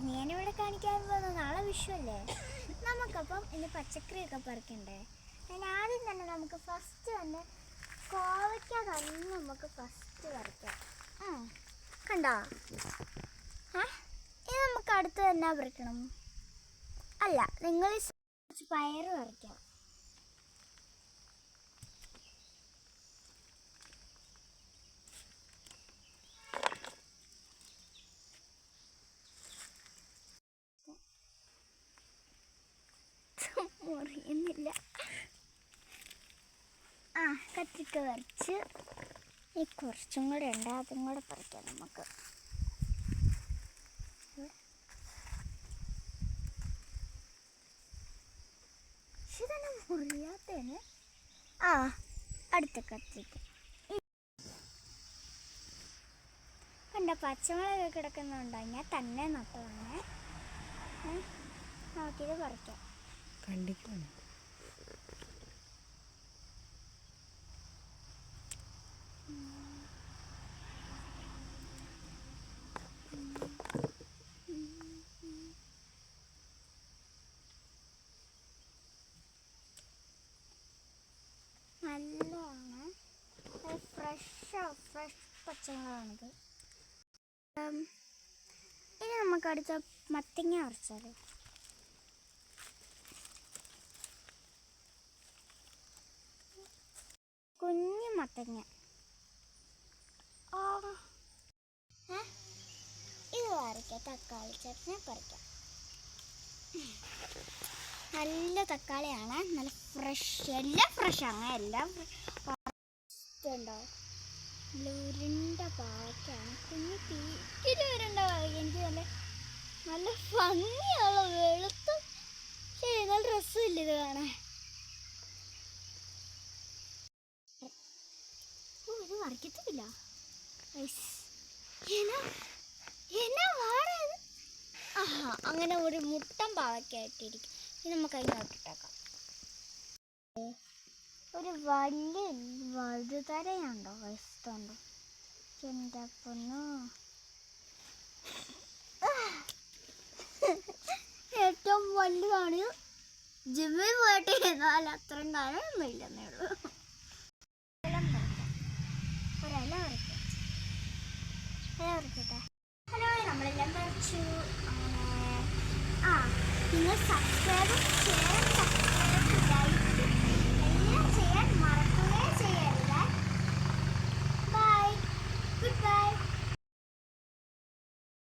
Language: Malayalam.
ഞാനിവിടെ കാണിക്കാൻ പോകുന്നത് നാളെ വിഷുവല്ലേ. നമുക്കപ്പം ഇനി പച്ചക്കറിയൊക്കെ പറിക്കണ്ടേ. ആദ്യം തന്നെ നമുക്ക് ഫസ്റ്റ് തന്നെ കോവയ്ക്ക തന്നെ നമുക്ക് ഫസ്റ്റ് പറിക്കാം. കണ്ടോ? ഇത് നമുക്ക് അടുത്ത് തന്നെ പറിക്കണം. അല്ല, നിങ്ങൾ കുറച്ച് പയറ് പറിക്കാം. മുറിയുന്നില്ല. കത്തിരിക്ക പറിച്ച് ഈ കുറച്ചും കൂടെ ഉണ്ട്, അതും കൂടെ പറിക്കാം നമുക്ക്. ഇതന്നെ മുറിയാത്തേന്. അടുത്ത കത്തിരിക്ക കണ്ട പച്ചമുളക് കിടക്കുന്നുണ്ടോ? ഞാൻ തന്നെ നട്ടതാണ്. നോക്കിയത് പറിക്കാം. കണ്ടിക്കണം. നല്ലതാണ്, ഫ്രഷ് പച്ചമുളകാണിത്. ഇനി നമുക്ക് അടുത്ത മത്തങ്ങ പറിച്ചാലോ. കുഞ്ഞു മത്തങ്ങ. ഇത് പറിക്കാം. തക്കാളി ചട്നി പറിക്കാം. നല്ല തക്കാളിയാണ്, നല്ല ഫ്രഷ്, എല്ലാം ഫ്രഷാണ്. എല്ലാം ഉണ്ടോ? നല്ല ഉരുണ്ട പാവയ്ക്കാണ്. കുഞ്ഞു തീരെ ഉരുണ്ട പാവയ്ക്ക. എനിക്ക് നല്ല ഭംഗിയുള്ള വെളുത്തും നല്ല രസമില്ല ഇത് കാണാൻ. ഇത് വരയ്ക്കത്തില്ല. അങ്ങനെ ഒരു മുട്ടൻ പാവയ്ക്കായിട്ടിരിക്കും. ഇത് നമുക്ക് അതിനോട്ടിട്ടേക്കാം. ഒരു വലിയ വഴുതരയുണ്ടോ? വയസ്സുണ്ടോ? എൻ്റെ പൊന്നോ, ഏറ്റവും വലുതാണ്. ജിമ്മിൽ പോയിട്ട് എന്നാൽ അത്രയും കാലമൊന്നും ഇല്ലെന്നേ ഉള്ളൂ. ഒരല പറിക്കട്ടെ. ഹലോ, നമ്മളെല്ലാം പറിച്ചു. നിങ്ങൾ സബ്സ്ക്രൈബ് ചെയ്യാൻ